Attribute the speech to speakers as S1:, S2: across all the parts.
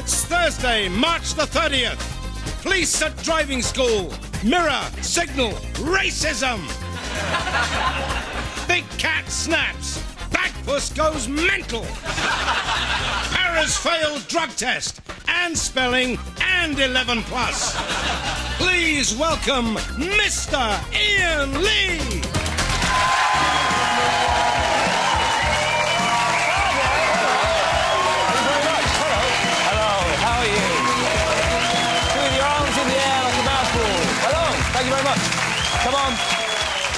S1: It's Thursday, March the 30th. Police at driving school. Mirror, signal, racism. Big cat snaps. Bagpuss goes mental. Paris failed drug test and spelling and 11 plus. Please welcome Mr. Iain Lee.
S2: Thank you very much. Come on.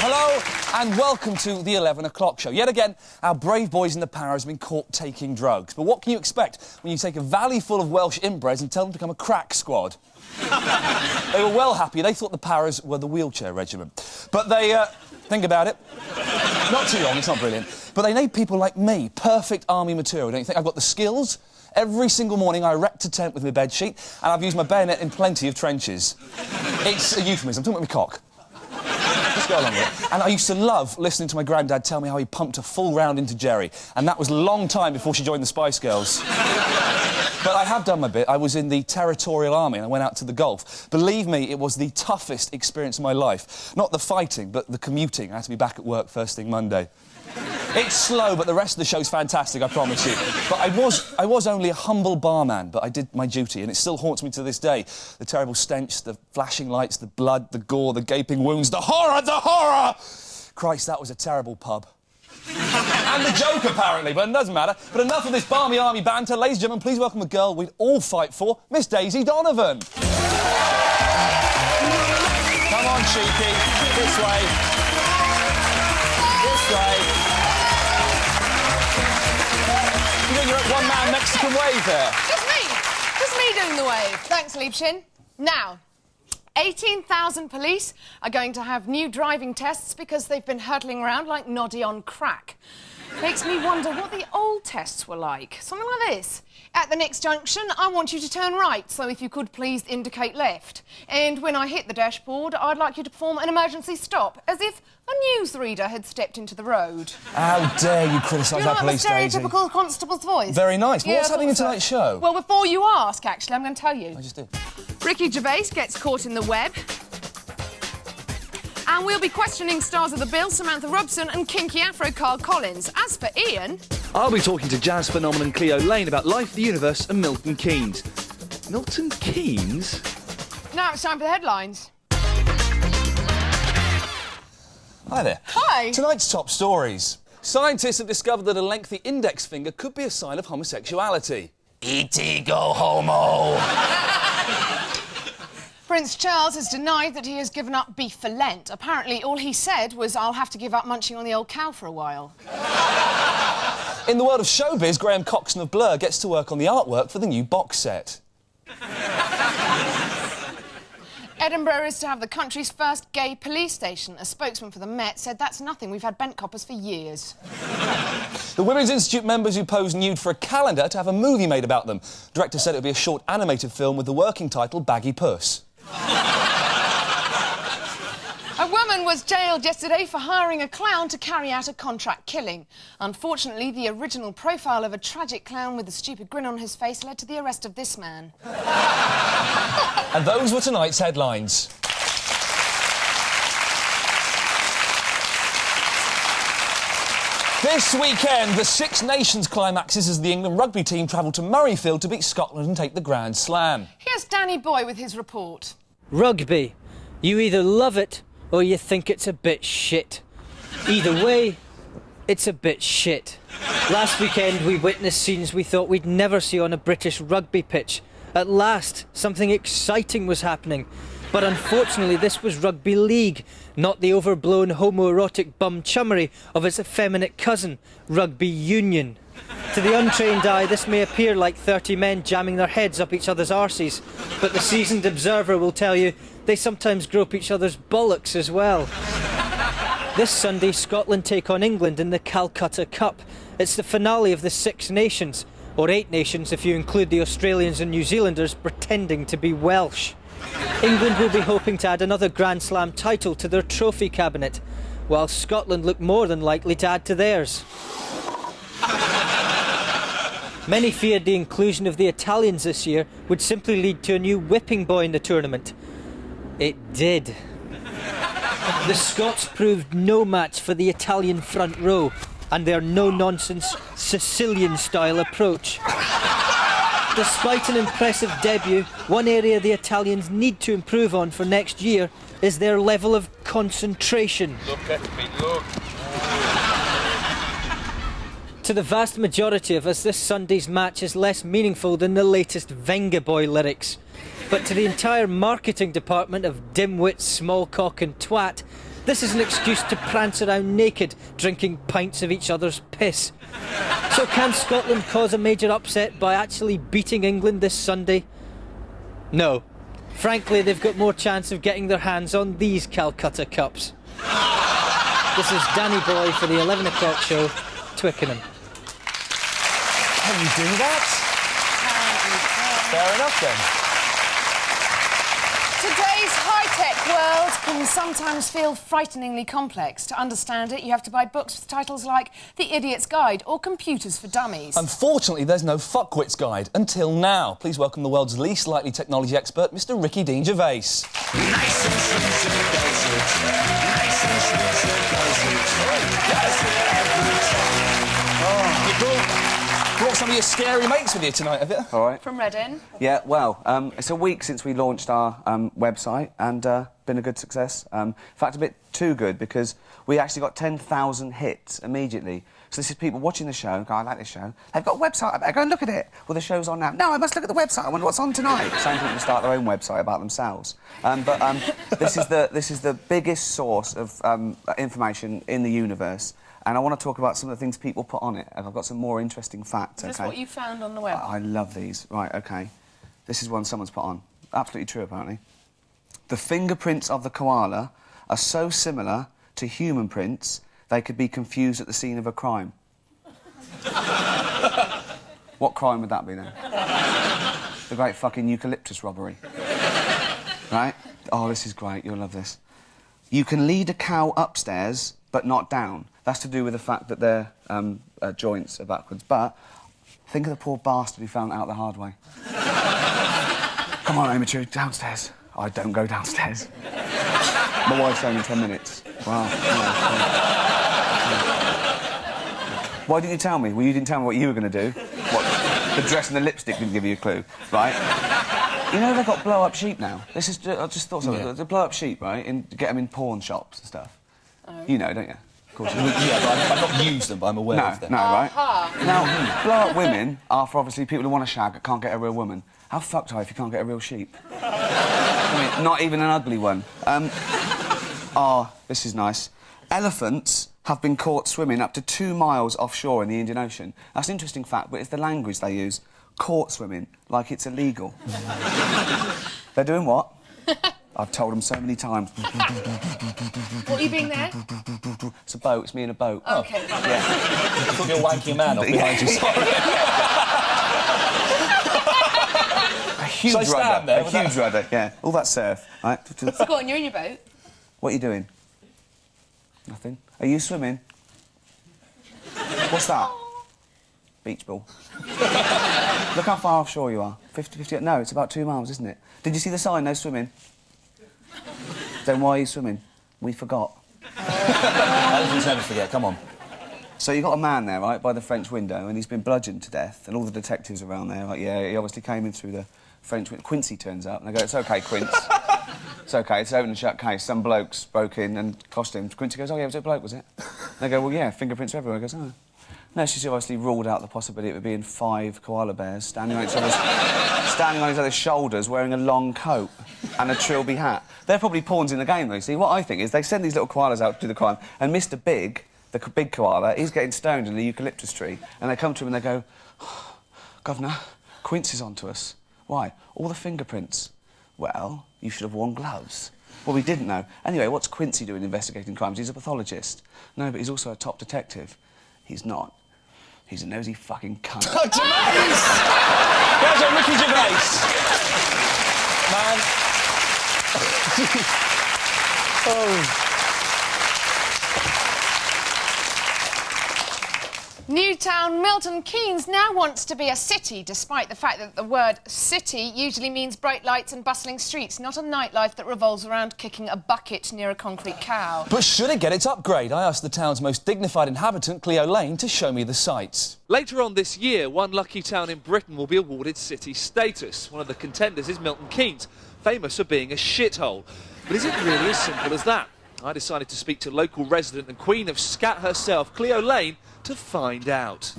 S2: Hello and welcome to the 11 o'clock show. Yet again, our brave boys in the Paras have been caught taking drugs. But what can you expect when you take a valley full of Welsh inbreds and tell them to become a crack squad? They were well happy. They thought the Paras were the wheelchair regiment. But they, think about it. Not too long, it's not brilliant. But they need people like me, perfect army material. Don't you think I've got the skills? Every single morning I erect a tent with my bedsheet and I've used my bayonet in plenty of trenches. It's a euphemism. I'm talking about my cock. Just go along with it. And I used to love listening to my granddad tell me how he pumped a full round into Jerry. And that was a long time before she joined the Spice Girls. But I have done my bit. I was in the Territorial Army and I went out to the Gulf. Believe me, it was the toughest experience of my life. Not the fighting, but the commuting. I had to be back at work first thing Monday. It's slow, but the rest of the show's fantastic, I promise you. But I was only a humble barman, but I did my duty, and it still haunts me to this day. The terrible stench, the flashing lights, the blood, the gore, the gaping wounds, the horror, the horror! Christ, that was a terrible pub. And the joke, apparently, but it doesn't matter. But enough of this balmy army banter. Ladies and gentlemen, please welcome a girl we'd all fight for, Miss Daisy Donovan. Come on, cheeky. This way. This way. You think you're at one-man Mexican wave there?
S3: Just me doing the wave. Thanks, Liebchen. Now, 18,000 police are going to have new driving tests because they've been hurtling around like Noddy on crack. Makes me wonder what the old tests were like. Something like this. At the next junction, I want you to turn right, so if you could please indicate left. And when I hit the dashboard, I'd like you to perform an emergency stop, as if a newsreader had stepped into the road.
S2: How dare you criticise our police, Daisy?
S3: You know, stereotypical constable's voice.
S2: Very nice.
S3: Yeah,
S2: What's happening in tonight's show?
S3: Well, before you ask, actually, I'm going to tell you.
S2: I just did.
S3: Ricky Gervais gets caught in the web. And we'll be questioning stars of the bill, Samantha Robson and kinky afro Carl Collins. As for Iain...
S4: I'll be talking to jazz phenomenon Cleo Lane about life, the universe and Milton Keynes. Milton Keynes?
S3: Now it's time for the headlines.
S2: Hi there.
S3: Hi.
S2: Tonight's top stories. Scientists have discovered that a lengthy index finger could be a sign of homosexuality. E.T. go homo.
S3: Prince Charles has denied that he has given up beef for Lent. Apparently, all he said was, I'll have to give up munching on the old cow for a while.
S2: In the world of showbiz, Graham Coxon of Blur gets to work on the artwork for the new box set.
S3: Edinburgh is to have the country's first gay police station. A spokesman for the Met said that's nothing. We've had bent coppers for years.
S2: The Women's Institute members who posed nude for a calendar to have a movie made about them. Director said it would be a short animated film with the working title Baggy Puss.
S3: A woman was jailed yesterday for hiring a clown to carry out a contract killing. Unfortunately, the original profile of a tragic clown with a stupid grin on his face led to the arrest of this man.
S2: And those were tonight's headlines. This weekend, the Six Nations climaxes as the England rugby team travel to Murrayfield to beat Scotland and take the Grand Slam.
S3: Here's Danny Boy with his report.
S5: Rugby. You either love it or you think it's a bit shit. Either way, it's a bit shit. Last weekend we witnessed scenes we thought we'd never see on a British rugby pitch. At last, something exciting was happening. But unfortunately this was rugby league, not the overblown homoerotic bum chummery of its effeminate cousin, rugby union. To the untrained eye, this may appear like 30 men jamming their heads up each other's arses, but the seasoned observer will tell you they sometimes grope each other's bollocks as well. This Sunday, Scotland take on England in the Calcutta Cup. It's the finale of the Six Nations, or 8 nations if you include the Australians and New Zealanders pretending to be Welsh. England will be hoping to add another Grand Slam title to their trophy cabinet, while Scotland look more than likely to add to theirs. Many feared the inclusion of the Italians this year would simply lead to a new whipping boy in the tournament. It did. The Scots proved no match for the Italian front row and their no-nonsense Sicilian-style approach. Despite an impressive debut, one area the Italians need to improve on for next year is their level of concentration.
S6: Look at me, look.
S5: To the vast majority of us, this Sunday's match is less meaningful than the latest Venga Boy lyrics. But to the entire marketing department of dimwit, smallcock and twat, this is an excuse to prance around naked, drinking pints of each other's piss. So can Scotland cause a major upset by actually beating England this Sunday? No. Frankly, they've got more chance of getting their hands on these Calcutta Cups. This is Danny Boy for the 11 o'clock show, Twickenham.
S2: Can you do that? Fair enough then.
S3: Today's high-tech world can sometimes feel frighteningly complex. To understand it, you have to buy books with titles like The Idiot's Guide or Computers for Dummies.
S2: Unfortunately, there's no fuckwits guide until now. Please welcome the world's least likely technology expert, Mr. Ricky Dean Gervais. Brought some of your scary mates with you tonight, have you?
S7: All right.
S3: From Reading.
S7: Yeah, well, it's a week since we launched our website and been a good success. In fact, a bit too good because we actually got 10,000 hits immediately. So this is people watching the show and go, I like this show. They've got a website, I better go and look at it. Well, the show's on now. No, I must look at the website. I wonder what's on tonight. Same people start their own website about themselves. This is the biggest source of information in the universe. And I want to talk about some of the things people put on it. I've got some more interesting facts,
S3: Is this what you found on the web?
S7: I love these. Right, OK. This is one someone's put on. Absolutely true, apparently. The fingerprints of the koala are so similar to human prints, they could be confused at the scene of a crime. What crime would that be, then? The great fucking eucalyptus robbery. Right? Oh, this is great. You'll love this. You can lead a cow upstairs, but not down. That's to do with the fact that their joints are backwards. But think of the poor bastard who found it out the hard way. Come on, amateur, downstairs. I don't go downstairs. My wife's only 10 minutes. Wow. Why didn't you tell me? Well, you didn't tell me what you were going to do. What? The dress and the lipstick didn't give you a clue, right? You know they've got blow-up sheep now. This is I just thought so. Yeah. The blow-up sheep, right? Get them in pawn shops and stuff. Oh. You know, don't you? Of course.
S2: Yeah, but I've not used them, but I'm aware of them.
S7: No, right? Now, blow-up women are for obviously people who want to shag that can't get a real woman. How fucked are you if you can't get a real sheep? I mean, not even an ugly one. This is nice. Elephants have been caught swimming up to 2 miles offshore in the Indian Ocean. That's an interesting fact, but it's the language they use. Caught swimming, like it's illegal. They're doing what? I've told them so many times.
S3: What are you being there?
S7: It's a boat, it's me in a boat.
S3: Oh, OK.
S7: Yeah.
S2: I thought you were wanking a man off behind you, sorry.
S7: A huge
S2: Shall I stand
S7: rudder.
S2: there?
S7: A huge rudder, yeah. All that surf, right?
S3: So go on, you're in your boat.
S7: What are you doing? Nothing. Are you swimming? What's that? Beach ball. Look how far offshore you are. 50. No, it's about 2 miles, isn't it? Did you see the sign, no swimming? Then why are you swimming? We forgot.
S2: Elephants never forget, come on.
S7: So you got a man there, right, by the French window, and he's been bludgeoned to death, and all the detectives around there are like, yeah, he obviously came in through the French window. Quincy turns up, and they go, it's OK, Quince. It's OK, it's an open and shut case. Some blokes broke in and costumed. Quincy goes, oh, yeah, was it a bloke, was it? They go, well, yeah, fingerprints are everywhere. He goes, oh. No, she's obviously ruled out the possibility of it being 5 koala bears standing on each other's shoulders wearing a long coat and a trilby hat. They're probably pawns in the game, though. See, what I think is they send these little koalas out to do the crime, and Mr. Big, the big koala, he's getting stoned in a eucalyptus tree, and they come to him and they go, oh, Governor, Quince is onto us. Why? All the fingerprints. Well, you should have worn gloves. Well, we didn't know. Anyway, what's Quincy doing investigating crimes? He's a pathologist. No, but he's also a top detective. He's not. He's a nosy fucking cunt.
S2: Oh, Gervais! There's a Ricky Gervais. Man.
S3: Newtown Milton Keynes now wants to be a city, despite the fact that the word city usually means bright lights and bustling streets, not a nightlife that revolves around kicking a bucket near a concrete cow.
S2: But should it get its upgrade? I asked the town's most dignified inhabitant, Cleo Lane, to show me the sights.
S4: Later on this year, one lucky town in Britain will be awarded city status. One of the contenders is Milton Keynes, famous for being a shithole. But is it really as simple as that? I decided to speak to local resident and queen of scat herself, Cleo Lane, to find out.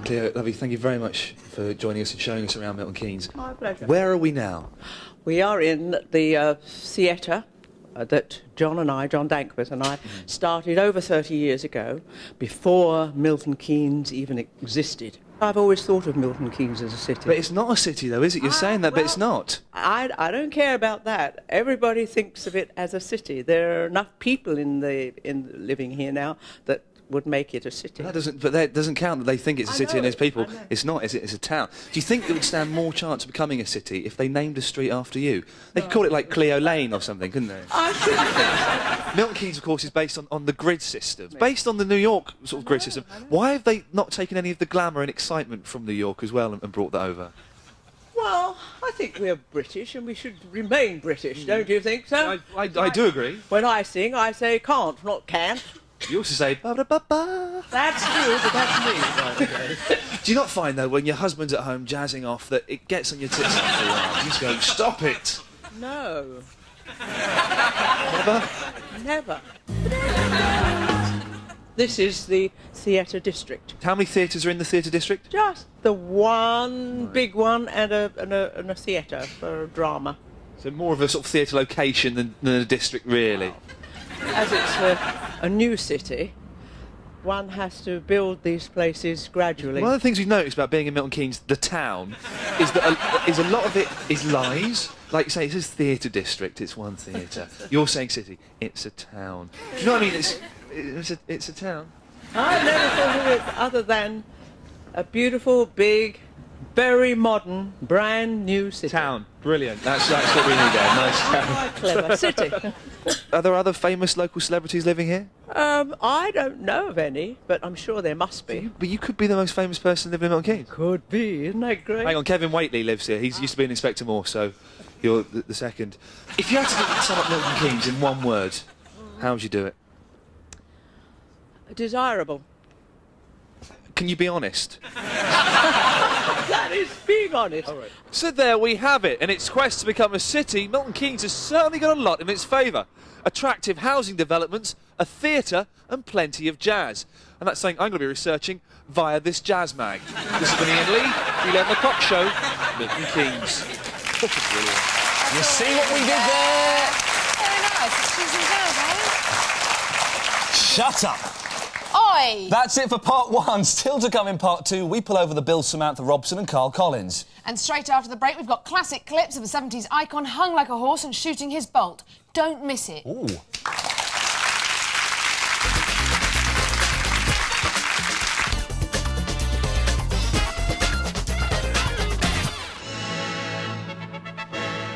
S4: Cleo, lovely, thank you very much for joining us and showing us around Milton Keynes.
S6: My pleasure.
S4: Where are we now?
S6: We are in the theatre that John Dankworth and I started over 30 years ago, before Milton Keynes even existed. I've always thought of Milton Keynes as a city.
S4: But it's not a city, though, is it? You're saying that, but it's not.
S6: I don't care about that. Everybody thinks of it as a city. There are enough people living here now that would make it a city.
S4: That doesn't count that they think it's a city and there's people. It's not, is it? It's a town. Do you think it would stand more chance of becoming a city if they named a street after you? They could call it like Cleo Lane or something, couldn't they?
S6: I shouldn't think so.
S4: Milton Keynes, of course, is based on the grid system. Based on the New York sort of grid system. Why have they not taken any of the glamour and excitement from New York as well and brought that over?
S6: Well, I think we're British and we should remain British, don't you think so?
S4: I do agree.
S6: When I sing, I say can't, not can't.
S4: You also say ba-da-ba-ba.
S6: That's true, but that's me. Right, okay.
S4: Do you not find, though, when your husband's at home jazzing off, that it gets on your tits after a while? You just go, stop it!
S6: No.
S4: Never?
S6: Never. This is the theatre district.
S4: How many theatres are in the theatre district?
S6: Just the one big one and a theatre for drama.
S4: So more of a sort of theatre location than a district, really.
S6: As it's a new city, one has to build these places gradually.
S4: One of the things we've noticed about being in Milton Keynes, the town, is that a lot of it is lies. Like you say, it says theatre district, it's one theatre. You're saying city, it's a town. Do you know what I mean? It's a town.
S6: I never thought of it other than a beautiful, big, very modern, brand new city.
S4: Town. Brilliant. That's what we need there. Nice town.
S6: Quite clever. City.
S4: Are there other famous local celebrities living here?
S6: I don't know of any, but I'm sure there must be.
S4: But you could be the most famous person living in Milton Keynes.
S6: Could be, isn't that great?
S4: Hang on, Kevin Waitley lives here. He's used to be an Inspector Morse, so you're the second. If you had to sum up Milton Keynes in one word, how would you do it?
S6: Desirable.
S4: Can you be honest?
S6: That is being honest.
S4: All right. So there we have it. In its quest to become a city, Milton Keynes has certainly got a lot in its favour. Attractive housing developments, a theatre and plenty of jazz. And that's something I'm going to be researching via this jazz mag. This has been Iain Lee, the 11 o'clock show, Milton Keynes. Brilliant.
S2: You see what we did there?
S3: Very nice. It's choosing jazz, eh?
S2: Shut up.
S3: Oi!
S2: That's it for part one. Still to come in part two, we pull over the Bill, Samantha, Robson and Carl Collins.
S3: And straight after the break, we've got classic clips of a 70s icon hung like a horse and shooting his bolt. Don't miss it.
S2: Ooh.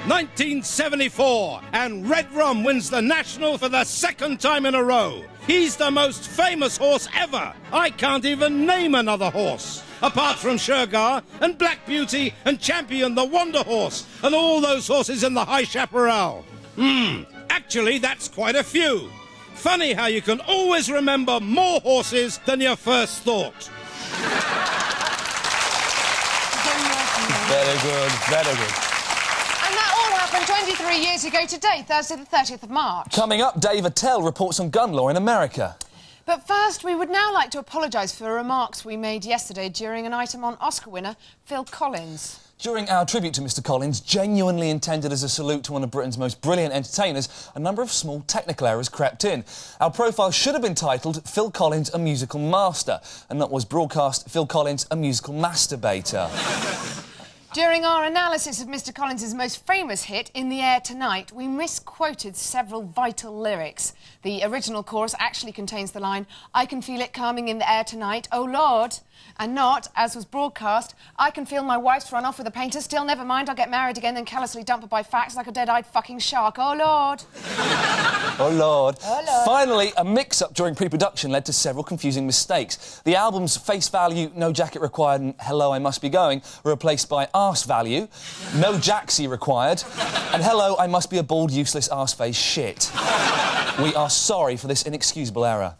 S1: ...1974, and Red Rum wins the National for the second time in a row. He's the most famous horse ever. I can't even name another horse. Apart from Shergar and Black Beauty and Champion the Wonder Horse and all those horses in the High Chaparral. Actually, that's quite a few. Funny how you can always remember more horses than your first thought.
S2: Very good, very good.
S3: And that all happened 23 years ago today, Thursday the 30th of March.
S2: Coming up, Dave Attell reports on gun law in America.
S3: But first, we would now like to apologise for remarks we made yesterday during an item on Oscar winner Phil Collins.
S2: During our tribute to Mr Collins, genuinely intended as a salute to one of Britain's most brilliant entertainers, a number of small technical errors crept in. Our profile should have been titled Phil Collins, a Musical Master, and that was broadcast Phil Collins, a Musical Masturbator.
S3: During our analysis of Mr Collins' most famous hit, In the Air Tonight, we misquoted several vital lyrics. The original chorus actually contains the line, I can feel it coming in the air tonight, oh Lord. And not, as was broadcast, I can feel my wife's run off with a painter, still never mind, I'll get married again, then callously dump her by fax like a dead-eyed fucking shark. Oh, Lord.
S2: Oh, Lord.
S3: Oh, Lord.
S2: Finally, a mix-up during pre-production led to several confusing mistakes. The album's face value, no jacket required, and hello, I must be going, were replaced by arse value, no jacksy required, and hello, I must be a bald, useless arse-face shit. We are sorry for this inexcusable error.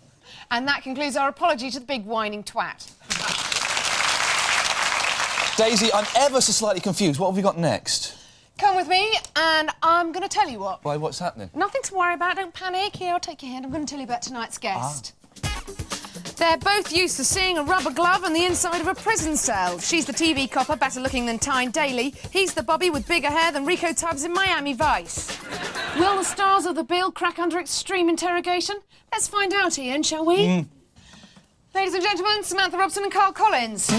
S3: And that concludes our apology to the big whining twat.
S2: Daisy, I'm ever so slightly confused. What have we got next?
S3: Come with me, and I'm going to tell you what.
S2: Why, what's happening?
S3: Nothing to worry about, don't panic. Here, I'll take your hand. I'm going to tell you about tonight's guest. They're both used to seeing a rubber glove on the inside of a prison cell. She's the TV copper, better looking than Tyne Daly. He's the Bobby with bigger hair than Rico Tubbs in Miami Vice. Will the stars of the Bill crack under extreme interrogation? Let's find out, Iain, shall we? Ladies and gentlemen, Samantha Robson and Carl Collins.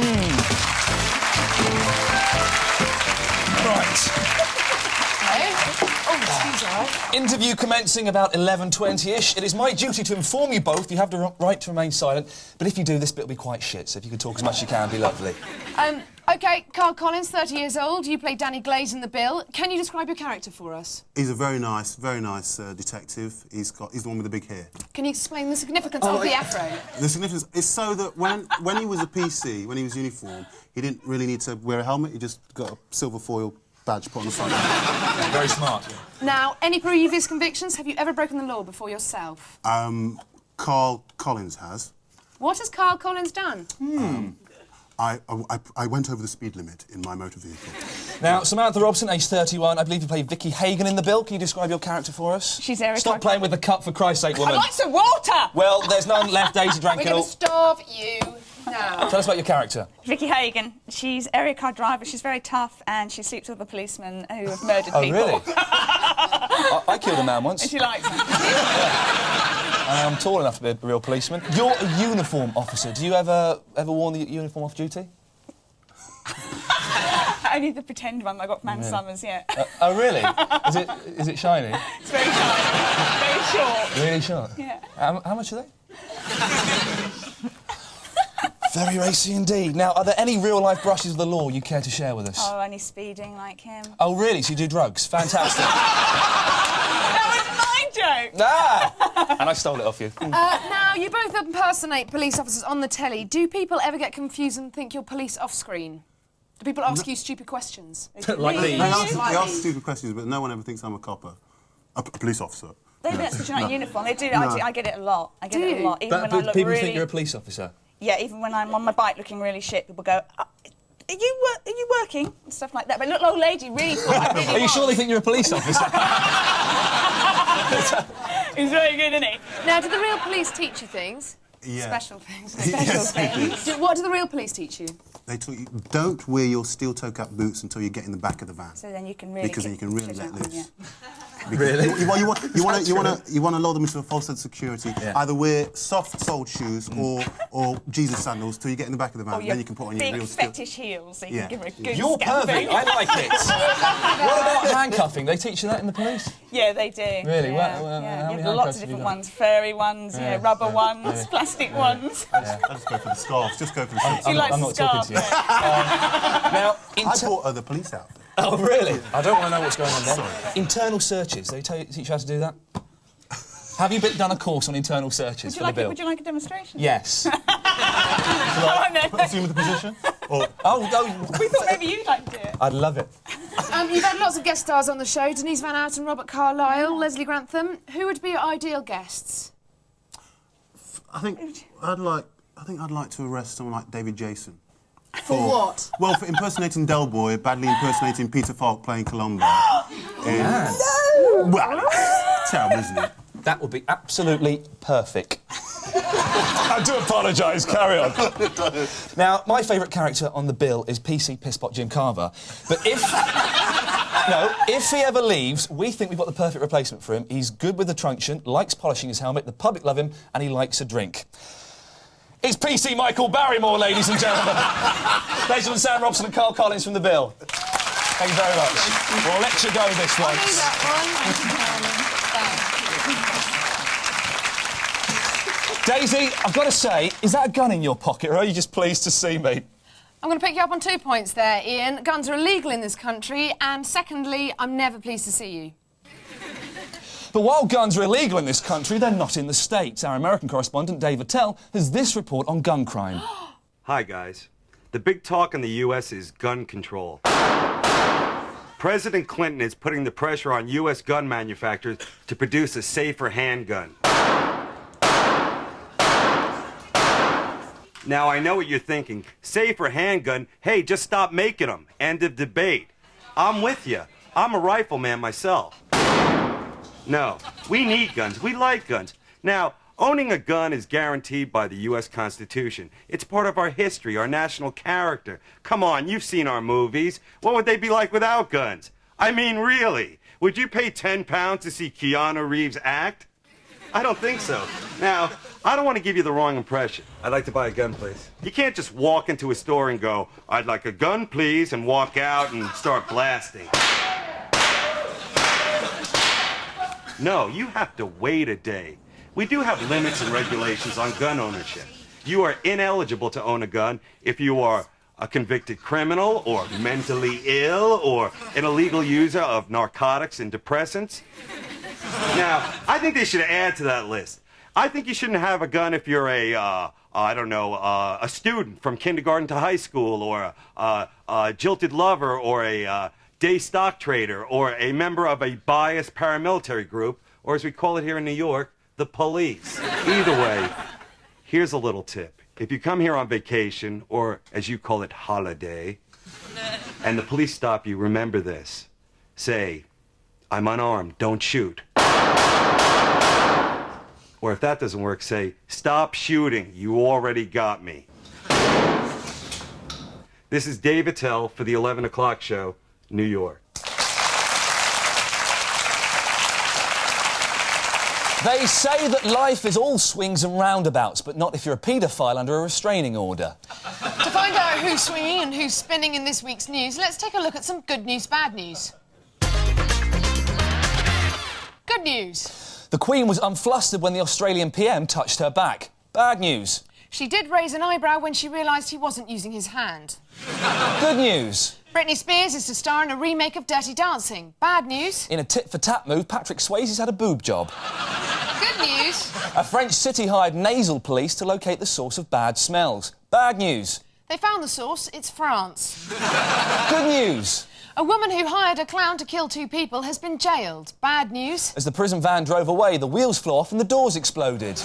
S2: Right.
S3: Oh, excuse me.
S2: Interview commencing about 11:20ish. It is my duty to inform you both you have the right to remain silent, but if you do, this bit will be quite shit, so if you could talk as much as you can, it'd be lovely.
S3: OK, Carl Collins, 30 years old. You play Danny Glaze in The Bill. Can you describe your character for us?
S8: He's a very nice detective. He's the one with the big hair.
S3: Can you explain the significance of the afro?
S8: The significance is so that when he was a PC, when he was uniform, he didn't really need to wear a helmet. He just got a silver foil badge put on the front.
S2: Very smart.
S3: Now, any previous convictions? Have you ever broken the law before yourself?
S8: Carl Collins has.
S3: What has Carl Collins done?
S8: I went over the speed limit in my motor vehicle.
S2: Now, Samantha Robson, aged 31. I believe you play Vicky Hagan in The Bill. Can you describe your character for us?
S9: She's Erica.
S2: Stop playing with the cup, for Christ's sake, woman.
S9: I'd like some water!
S2: Well, there's none left. Daisy drank
S3: We're
S2: it all.
S3: going to starve you now.
S2: Tell us about your character.
S9: Vicky Hagan. She's Eric, car driver. She's very tough and she sleeps with the policemen who have murdered people.
S2: Oh, really? I killed a man once.
S9: And she likes them.
S2: I'm tall enough to be a real policeman. You're a uniform officer. Do you ever worn the uniform off duty?
S9: Only the pretend one I got from Ann Summers, yeah.
S2: Oh, really? Is it shiny?
S9: It's very shiny. Very short.
S2: Really short?
S9: Yeah.
S2: How much are they? Very racy indeed. Now, are there any real-life brushes with the law you care to share with us?
S9: Oh, only speeding like him.
S2: Oh, really? So you do drugs? Fantastic.
S9: That was my joke!
S2: Ah! And I stole it off you.
S3: Now, you both impersonate police officers on the telly. Do people ever get confused and think you're police off-screen? Do people ask you stupid questions?
S2: Like these?
S8: They ask stupid questions, but no one ever thinks I'm a copper. A police officer.
S9: They don't switch out uniform. They do. I get it a lot. I get it a lot. Even when I look
S2: people
S9: really...
S2: think you're a police officer?
S9: Yeah, even when I'm on my bike looking really shit, people go, are you working? And stuff like that. But look, old lady really thought I really
S2: Are you sure they think you're a police officer?
S9: He's very good, isn't he?
S3: Now, do the real police teach you things?
S8: Yeah.
S3: Special things.
S8: Yes, they do.
S3: What do the real police teach you?
S8: They taught you, don't wear your steel-toe cap boots until you get in the back of the van.
S9: So then you can really...
S8: Because then you can really let loose.
S9: Yeah.
S2: Really?
S8: You want to lull them into a false sense of security. Yeah. Either wear soft-soled shoes or Jesus sandals till you get in the back of the van. Then you can put on your real steel.
S9: fetish heels, so you can give her a good
S2: You're
S9: scamping.
S2: perfect. I like it. What about handcuffing? They teach you that in the police?
S9: Yeah, they do.
S2: Really?
S9: Yeah,
S2: How
S9: yeah.
S2: many
S9: You have lots
S2: handcuffs
S9: of
S2: have you
S9: different
S2: got?
S9: ones. Furry ones, rubber ones, plastic ones.
S8: I just go for the scarves. Just go for the suits.
S9: He likes
S2: I'm
S9: the
S2: not talking to you.
S9: scarf.
S2: Now,
S8: I bought the police outfit.
S2: Oh, really? I don't want to know what's going on there.
S8: Sorry.
S2: Internal searches. They teach you how to do that? Have you done a course on internal searches for the bill?
S9: Would you like a demonstration?
S2: Yes.
S9: Oh, no.
S8: Assume the position? Or...
S2: Oh,
S9: We thought maybe you'd like to do it.
S2: I'd love it.
S3: You've had lots of guest stars on the show. Denise Van Outen, Robert Carlyle, Leslie Grantham. Who would be your ideal guests?
S8: I think I'd like to arrest someone like David Jason.
S3: For what?
S8: Well, for impersonating Del Boy, badly impersonating Peter Falk playing Columbo.
S2: Yeah.
S8: Well, it's terrible, isn't it?
S2: That would be absolutely perfect. I do apologise, carry on. Now, my favourite character on the bill is PC Pisspot Jim Carver. But if he ever leaves, we think we've got the perfect replacement for him. He's good with the truncheon, likes polishing his helmet, the public love him, and he likes a drink. It's PC Michael Barrymore, ladies and gentlemen. Ladies and Sam Robson and Carl Collins from the bill. Thank you very much. We'll let you go this
S3: I'll do
S2: once.
S3: that one. Thanks.
S2: Daisy, I've got to say, is that a gun in your pocket, or are you just pleased to see me?
S3: I'm going to pick you up on 2 points there, Iain. Guns are illegal in this country, and secondly, I'm never pleased to see you.
S2: But while guns are illegal in this country, they're not in the States. Our American correspondent, Dave Attell, has this report on gun crime.
S10: Hi, guys. The big talk in the U.S. is gun control. President Clinton is putting the pressure on U.S. gun manufacturers to produce a safer handgun. Now, I know what you're thinking. Safer handgun? Hey, just stop making them. End of debate. I'm with you. I'm a rifleman myself. No, we need guns. We like guns. Now, owning a gun is guaranteed by the U.S. Constitution. It's part of our history, our national character. Come on, you've seen our movies. What would they be like without guns? I mean, really? Would you pay £10 to see Keanu Reeves act? I don't think so. Now, I don't want to give you the wrong impression. I'd like to buy a gun, please. You can't just walk into a store and go, "I'd like a gun, please," and walk out and start blasting. No, you have to wait a day. We do have limits and regulations on gun ownership. You are ineligible to own a gun if you are a convicted criminal or mentally ill or an illegal user of narcotics and depressants. Now, I think they should add to that list. I think you shouldn't have a gun if you're a student from kindergarten to high school, or a jilted lover, or a day stock trader, or a member of a biased paramilitary group, or as we call it here in New York, the police. Either way, here's a little tip. If you come here on vacation, or as you call it, holiday, and the police stop you, remember this. Say, "I'm unarmed, don't shoot." Or if that doesn't work, say, "Stop shooting, you already got me." This is Dave Attell for the 11 o'clock show, New York.
S2: They say that life is all swings and roundabouts, but not if you're a paedophile under a restraining order.
S3: To find out who's swinging and who's spinning in this week's news, let's take a look at some good news, bad news. Good news.
S2: The Queen was unflustered when the Australian PM touched her back. Bad news.
S3: She did raise an eyebrow when she realised he wasn't using his hand.
S2: Good news.
S3: Britney Spears is to star in a remake of Dirty Dancing. Bad news.
S2: In a tit-for-tat move, Patrick Swayze's had a boob job.
S3: Good news.
S2: A French city hired nasal police to locate the source of bad smells. Bad news.
S3: They found the source. It's France.
S2: Good news.
S3: A woman who hired a clown to kill 2 people has been jailed. Bad news.
S2: As the prison van drove away, the wheels flew off and the doors exploded.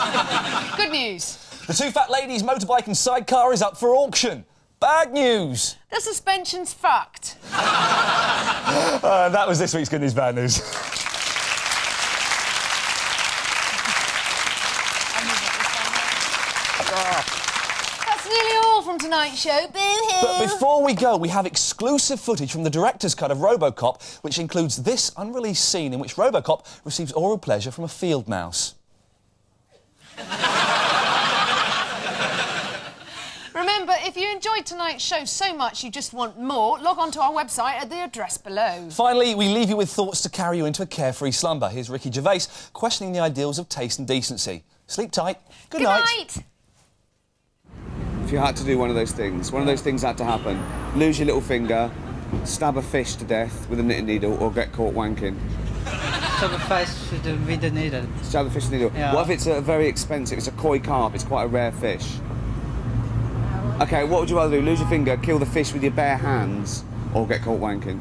S3: Good news.
S2: The 2 fat ladies' motorbike and sidecar is up for auction. Bad news.
S3: The suspension's fucked.
S2: That was this week's Good News, Bad News.
S3: That's nearly all from tonight's show. Boo-hoo.
S2: But before we go, we have exclusive footage from the director's cut of RoboCop, which includes this unreleased scene in which RoboCop receives oral pleasure from a field mouse.
S3: Remember, if you enjoyed tonight's show so much you just want more, log on to our website at the address below.
S2: Finally, we leave you with thoughts to carry you into a carefree slumber. Here's Ricky Gervais questioning the ideals of taste and decency. Sleep tight. Good night.
S7: If you had to do one of those things had to happen, lose your little finger, stab a fish to death with a knitting needle, or get caught wanking.
S5: Stab a fish with a needle.
S7: Stab a fish with a needle.
S5: Yeah.
S7: What if it's a very expensive, it's a koi carp, it's quite a rare fish? OK, what would you rather do? Lose your finger, kill the fish with your bare hands, or get caught wanking?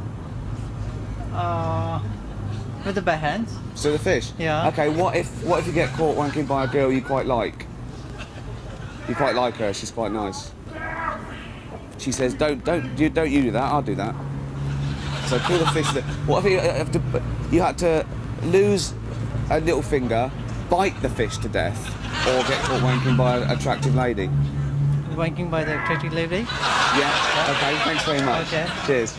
S5: With the bare hands.
S7: So the fish?
S5: Yeah.
S7: OK, what if you get caught wanking by a girl you quite like? You quite like her, she's quite nice. She says, don't you do that, I'll do that. So kill the fish. What if you had to lose a little finger, bite the fish to death, or get caught wanking by an attractive lady?
S5: Wanking by the attractive lady?
S7: Yeah. OK, thanks very much.
S5: Okay.
S7: Cheers.